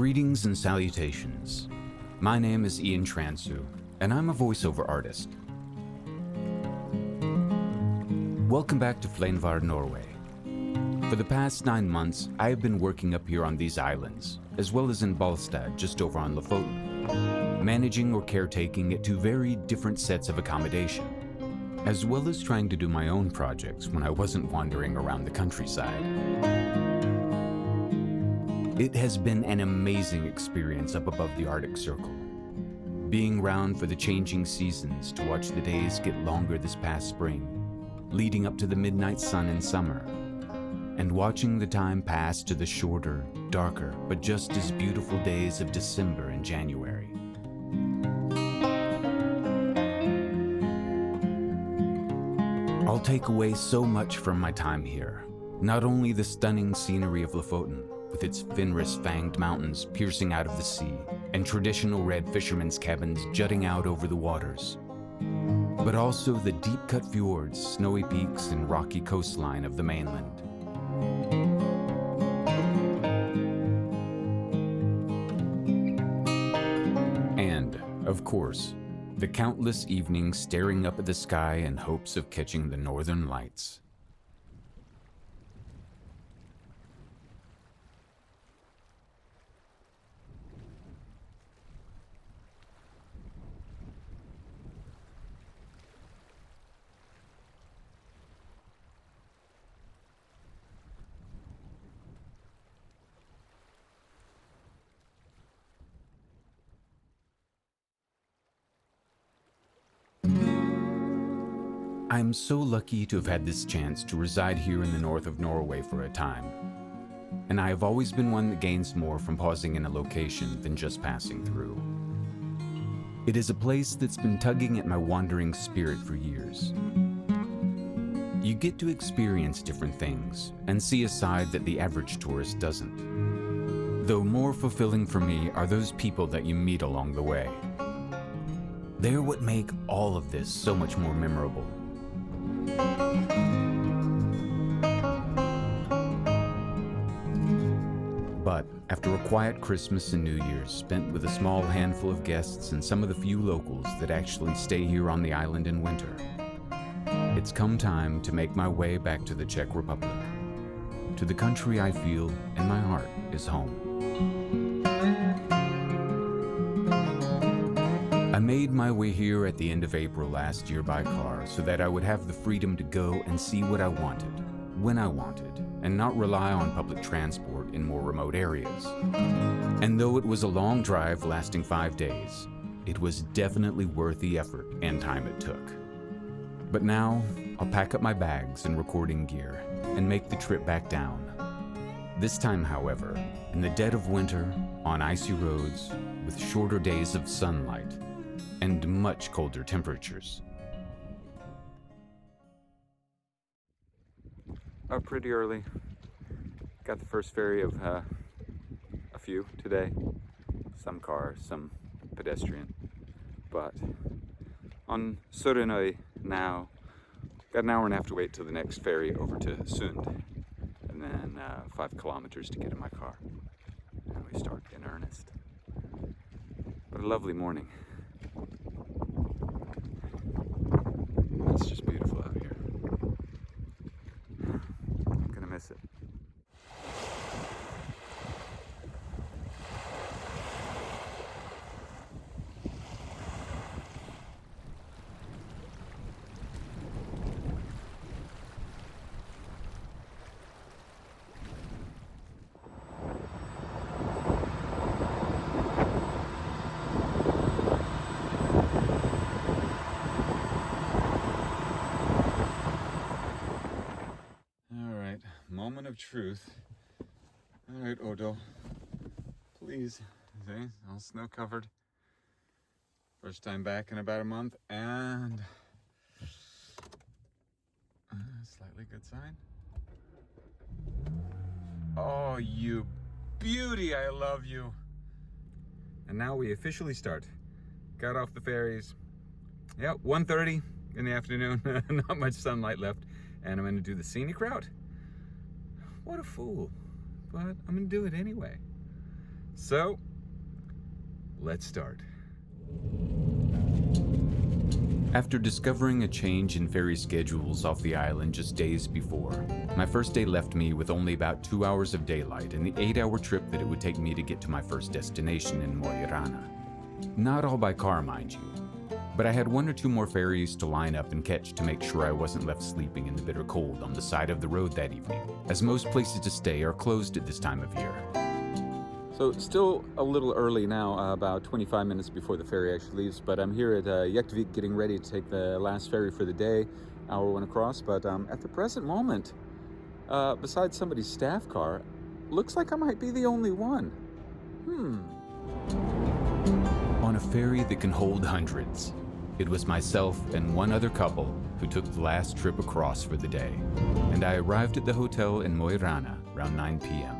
Greetings and salutations. My name is Ian Transu, and I'm a voiceover artist. Welcome back to Flaenvard, Norway. For the past 9 months, I have been working up here on these islands, as well as in Ballstad, just over on Lofoten, managing or caretaking at 2 very different sets of accommodation, as well as trying to do my own projects when I wasn't wandering around the countryside. It has been an amazing experience up above the Arctic Circle. Being around for the changing seasons to watch the days get longer this past spring, leading up to the midnight sun in summer, and watching the time pass to the shorter, darker, but just as beautiful days of December and January. I'll take away so much from my time here. Not only the stunning scenery of Lofoten, with its Fenris-fanged mountains piercing out of the sea, and traditional red fishermen's cabins jutting out over the waters, but also the deep-cut fjords, snowy peaks, and rocky coastline of the mainland. And, of course, the countless evenings staring up at the sky in hopes of catching the northern lights. I'm so lucky to have had this chance to reside here in the north of Norway for a time, and I have always been one that gains more from pausing in a location than just passing through. It is a place that's been tugging at my wandering spirit for years. You get to experience different things and see a side that the average tourist doesn't. Though more fulfilling for me are those people that you meet along the way. They're what make all of this so much more memorable. But after a quiet Christmas and New Year's spent with a small handful of guests and some of the few locals that actually stay here on the island in winter, it's come time to make my way back to the Czech Republic, to the country I feel in my heart is home. I made my way here at the end of April last year by car so that I would have the freedom to go and see what I wanted, when I wanted, and not rely on public transport in more remote areas. And though it was a long drive lasting 5 days, it was definitely worth the effort and time it took. But now, I'll pack up my bags and recording gear and make the trip back down. This time, however, in the dead of winter, on icy roads, with shorter days of sunlight, and much colder temperatures. Up pretty early. Got the first ferry of a few today. Some car, some pedestrian. But on Surinøy now, got an hour and a half to wait till the next ferry over to Sund. And then 5 kilometers to get in my car. And we start in earnest. But a lovely morning. It's just beautiful out here. I'm gonna miss it. Moment of truth. All right, Odo, please. See, all snow covered. First time back in about a month, and slightly good sign. Oh, you beauty! I love you. And now we officially start. Got off the ferries. Yep, 1:30 in the afternoon. Not much sunlight left, and I'm going to do the scenic route. What a fool, but I'm gonna do it anyway. So, let's start. After discovering a change in ferry schedules off the island just days before, my first day left me with only about 2 hours of daylight and the 8-hour trip that it would take me to get to my first destination in Mo i Rana. Not all by car, mind you, but I had 1 or 2 more ferries to line up and catch to make sure I wasn't left sleeping in the bitter cold on the side of the road that evening, as most places to stay are closed at this time of year. So still a little early now, about 25 minutes before the ferry actually leaves, but I'm here at Jektvik getting ready to take the last ferry for the day, hour 1 across, but at the present moment, besides somebody's staff car, looks like I might be the only one. On a ferry that can hold hundreds, it was myself and 1 other couple who took the last trip across for the day, and I arrived at the hotel in Mo i Rana around 9 p.m.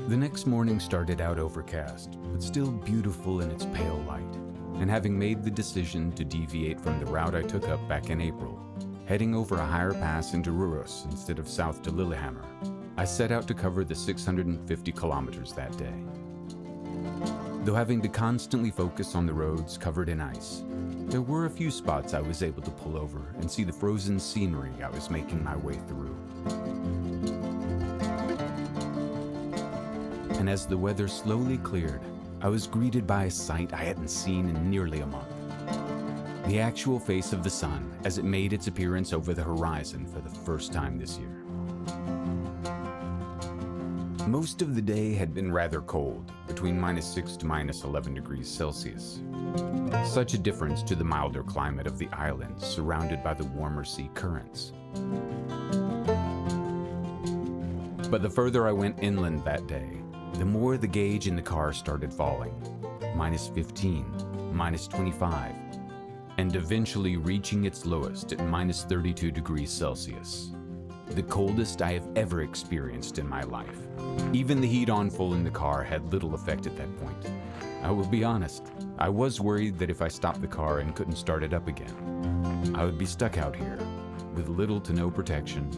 The next morning started out overcast, but still beautiful in its pale light, and having made the decision to deviate from the route I took up back in April, heading over a higher pass into Røros instead of south to Lillehammer, I set out to cover the 650 kilometers that day. Though having to constantly focus on the roads covered in ice, there were a few spots I was able to pull over and see the frozen scenery I was making my way through. And as the weather slowly cleared, I was greeted by a sight I hadn't seen in nearly a month. The actual face of the sun as it made its appearance over the horizon for the first time this year. Most of the day had been rather cold, between -6 to -11 degrees Celsius. Such a difference to the milder climate of the island surrounded by the warmer sea currents. But the further I went inland that day, the more the gauge in the car started falling, -15, -25, and eventually reaching its lowest at -32 degrees Celsius. The coldest I have ever experienced in my life. Even the heat on full in the car had little effect at that point. I will be honest, I was worried that if I stopped the car and couldn't start it up again, I would be stuck out here with little to no protection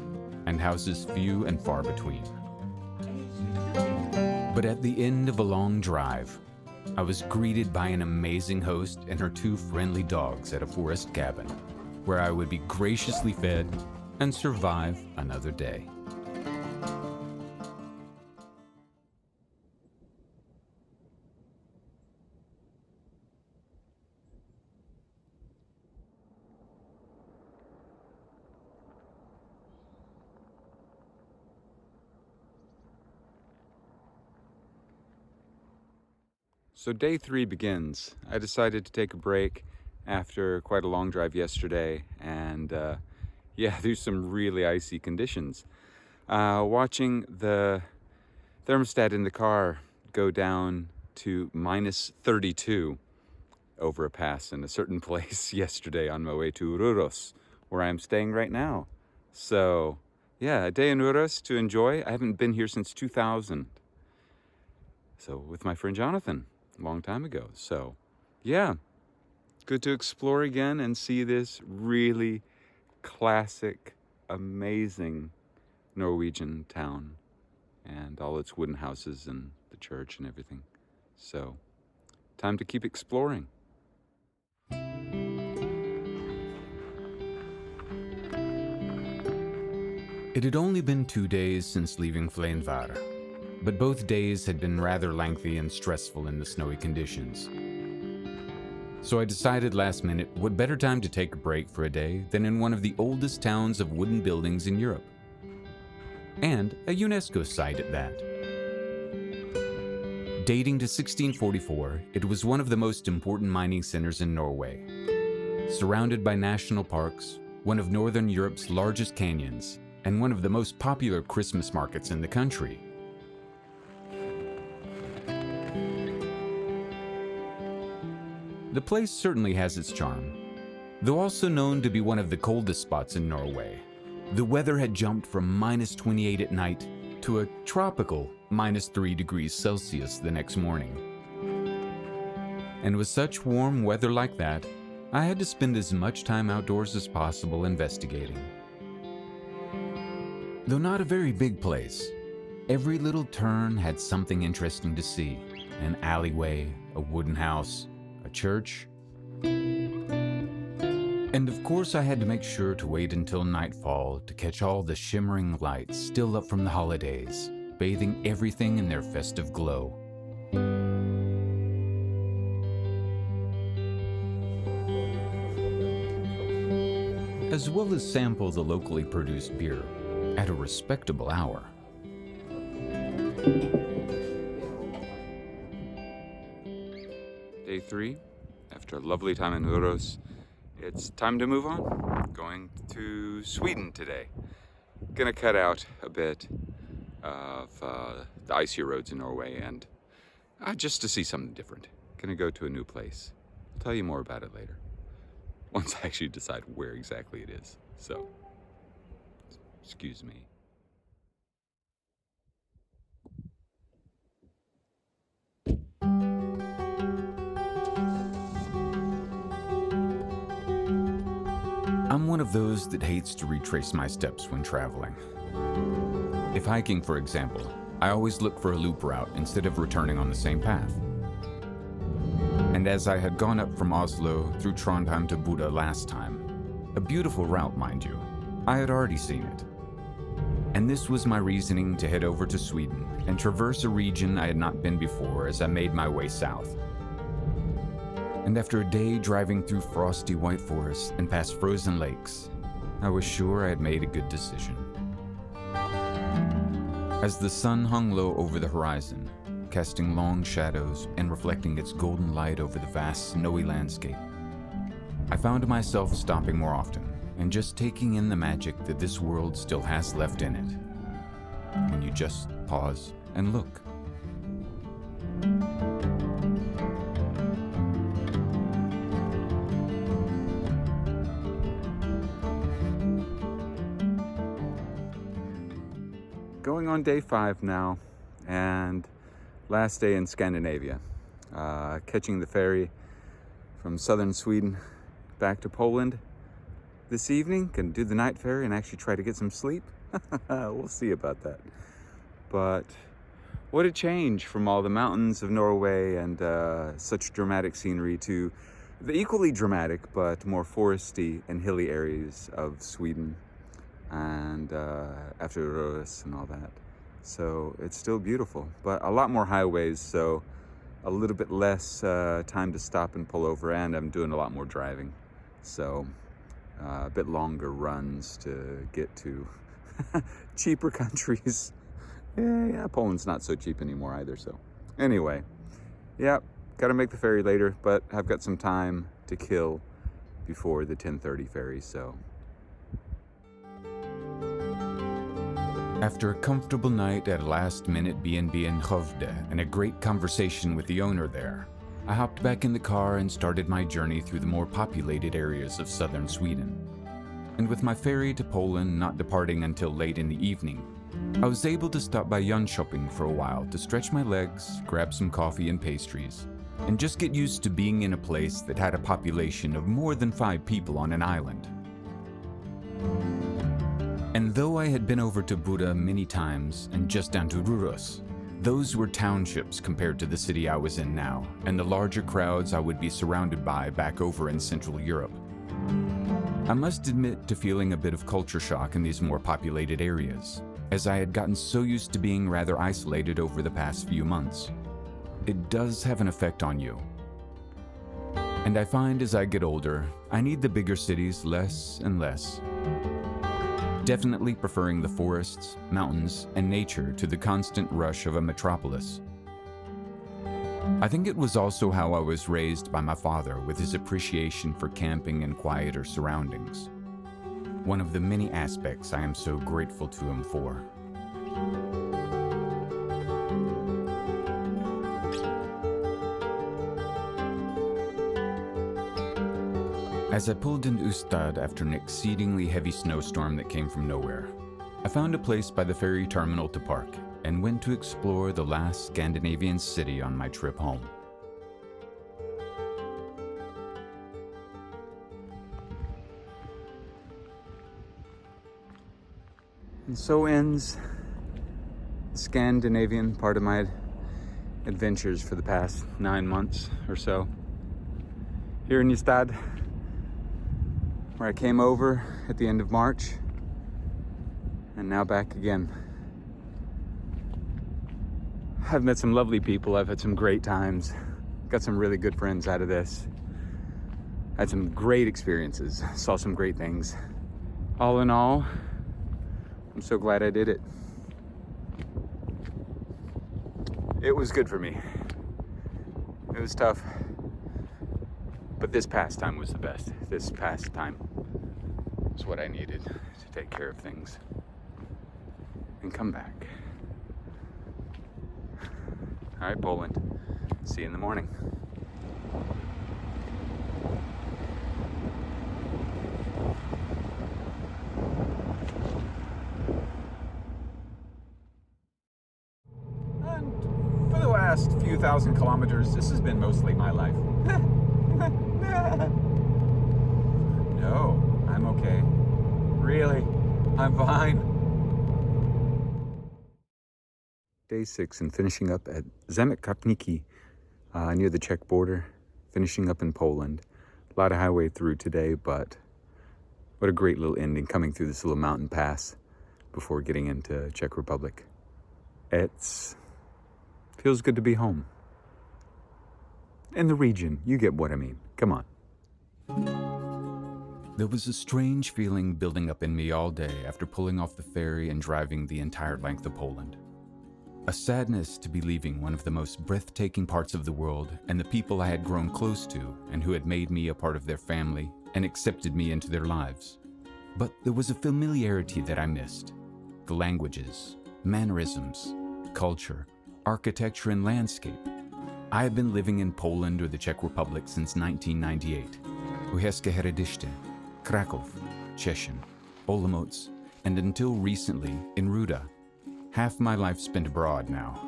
and houses few and far between. But at the end of a long drive, I was greeted by an amazing host and her 2 friendly dogs at a forest cabin, where I would be graciously fed and survive another day. So day 3 begins. I decided to take a break after quite a long drive yesterday, and through some really icy conditions. Watching the thermostat in the car go down to -32 over a pass in a certain place yesterday on my way to Røros, where I'm staying right now. So yeah, a day in Røros to enjoy. I haven't been here since 2000. So with my friend Jonathan, a long time ago. So yeah, good to explore again and see this really classic, amazing Norwegian town and all its wooden houses and the church and everything. So, time to keep exploring. It had only been 2 days since leaving Fleinvær, but both days had been rather lengthy and stressful in the snowy conditions. So I decided last minute what better time to take a break for a day than in one of the oldest towns of wooden buildings in Europe. And a UNESCO site at that. Dating to 1644, it was one of the most important mining centers in Norway. Surrounded by national parks, one of Northern Europe's largest canyons, and one of the most popular Christmas markets in the country. The place certainly has its charm. Though also known to be one of the coldest spots in Norway, the weather had jumped from -28 at night to a tropical -3 degrees Celsius the next morning. And with such warm weather like that, I had to spend as much time outdoors as possible investigating. Though not a very big place, Every little turn had something interesting to see: an alleyway, a wooden house, a church. And of course, I had to make sure to wait until nightfall to catch all the shimmering lights still up from the holidays, bathing everything in their festive glow. As well as sample the locally produced beer at a respectable hour. Day 3, after a lovely time in Uros, it's time to move on. Going to Sweden today. Gonna cut out a bit of the icy roads in Norway and just to see something different. Gonna go to a new place. I'll tell you more about it later, once I actually decide where exactly it is. So, excuse me. I'm one of those that hates to retrace my steps when traveling. If hiking, for example, I always look for a loop route instead of returning on the same path. And as I had gone up from Oslo through Trondheim to Bodø last time, a beautiful route, mind you, I had already seen it. And this was my reasoning to head over to Sweden and traverse a region I had not been before as I made my way south. And after a day driving through frosty white forests and past frozen lakes, I was sure I had made a good decision. As the sun hung low over the horizon, casting long shadows and reflecting its golden light over the vast snowy landscape, I found myself stopping more often and just taking in the magic that this world still has left in it, when you just pause and look. Going on day 5 now, and last day in Scandinavia. Catching the ferry from southern Sweden back to Poland this evening. Can do the night ferry and actually try to get some sleep. We'll see about that. But what a change from all the mountains of Norway and such dramatic scenery to the equally dramatic but more foresty and hilly areas of Sweden. And after Röros and all that. So it's still beautiful, but a lot more highways, so a little bit less time to stop and pull over, and I'm doing a lot more driving. So a bit longer runs to get to cheaper countries. Yeah, Poland's not so cheap anymore either, so anyway. Yeah, gotta make the ferry later, but I've got some time to kill before the 10:30 ferry, so. After a comfortable night at a last-minute B&B in Hovde and a great conversation with the owner there, I hopped back in the car and started my journey through the more populated areas of southern Sweden. And with my ferry to Poland not departing until late in the evening, I was able to stop by Jönköping for a while to stretch my legs, grab some coffee and pastries, and just get used to being in a place that had a population of more than 5 people on an island. And though I had been over to Bodø many times and just down to Røros, those were townships compared to the city I was in now and the larger crowds I would be surrounded by back over in Central Europe. I must admit to feeling a bit of culture shock in these more populated areas, as I had gotten so used to being rather isolated over the past few months. It does have an effect on you. And I find as I get older, I need the bigger cities less and less. Definitely preferring the forests, mountains, and nature to the constant rush of a metropolis. I think it was also how I was raised by my father with his appreciation for camping and quieter surroundings. One of the many aspects I am so grateful to him for. As I pulled into Ystad after an exceedingly heavy snowstorm that came from nowhere, I found a place by the ferry terminal to park and went to explore the last Scandinavian city on my trip home. And so ends Scandinavian part of my adventures for the past 9 months or so. Here in Ystad, where I came over at the end of March, and now back again. I've met some lovely people. I've had some great times. Got some really good friends out of this. Had some great experiences. Saw some great things. All in all, I'm so glad I did it. It was good for me. It was tough, but this past time was the best. This past time is what I needed to take care of things and come back. All right, Poland. See you in the morning. And for the last few thousand kilometers, this has been mostly my life. No, I'm okay. Really, I'm fine. Day 6 and finishing up at Zamek Karpniki, near the Czech border, finishing up in Poland. A lot of highway through today, but what a great little ending coming through this little mountain pass before getting into Czech Republic. Feels good to be home. In the region, you get what I mean. Come on. There was a strange feeling building up in me all day after pulling off the ferry and driving the entire length of Poland. A sadness to be leaving one of the most breathtaking parts of the world and the people I had grown close to and who had made me a part of their family and accepted me into their lives. But there was a familiarity that I missed. The languages, mannerisms, culture, architecture, and landscape. I had been living in Poland or the Czech Republic since 1998. Uherskie Hradiště, Kraków, Cieszyn, Olomouc, and until recently in Ruda. Half my life spent abroad now,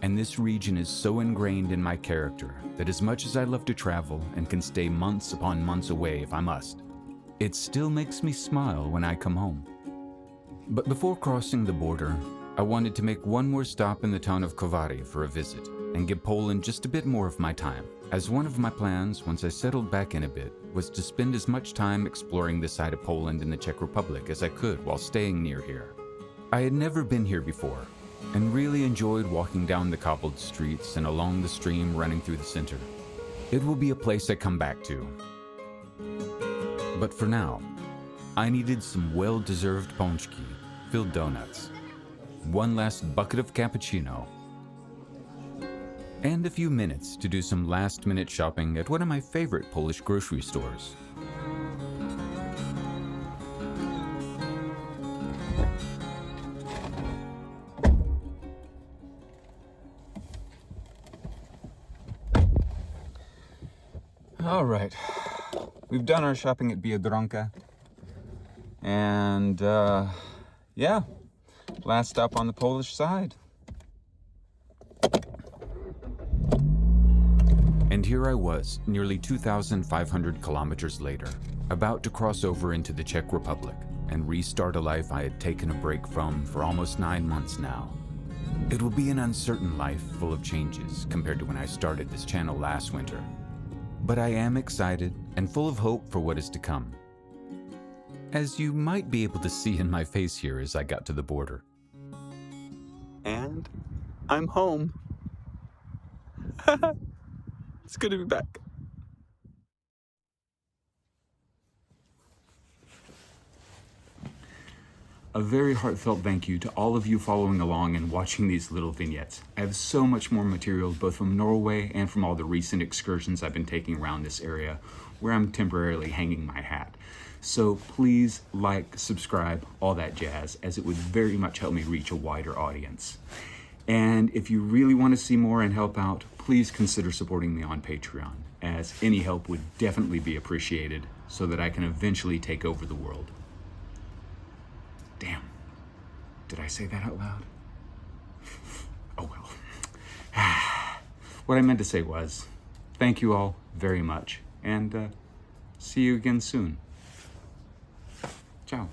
and this region is so ingrained in my character that as much as I love to travel and can stay months upon months away if I must, it still makes me smile when I come home. But before crossing the border, I wanted to make one more stop in the town of Kowary for a visit and give Poland just a bit more of my time, as one of my plans once I settled back in a bit was to spend as much time exploring this side of Poland and the Czech Republic as I could while staying near here. I had never been here before, and really enjoyed walking down the cobbled streets and along the stream running through the center. It will be a place I come back to. But for now, I needed some well-deserved pączki, filled donuts, one last bucket of cappuccino, and a few minutes to do some last-minute shopping at one of my favorite Polish grocery stores. All right, we've done our shopping at Biedronka, and yeah, last stop on the Polish side. And here I was, nearly 2,500 kilometers later, about to cross over into the Czech Republic and restart a life I had taken a break from for almost 9 months now. It will be an uncertain life full of changes compared to when I started this channel last winter. But I am excited and full of hope for what is to come. As you might be able to see in my face here as I got to the border. And I'm home. It's good to be back. A very heartfelt thank you to all of you following along and watching these little vignettes. I have so much more material both from Norway and from all the recent excursions I've been taking around this area where I'm temporarily hanging my hat. So please like, subscribe, all that jazz, as it would very much help me reach a wider audience. And if you really want to see more and help out, please consider supporting me on Patreon, as any help would definitely be appreciated so that I can eventually take over the world. Damn, did I say that out loud? Oh well. What I meant to say was, thank you all very much, and see you again soon. Ciao.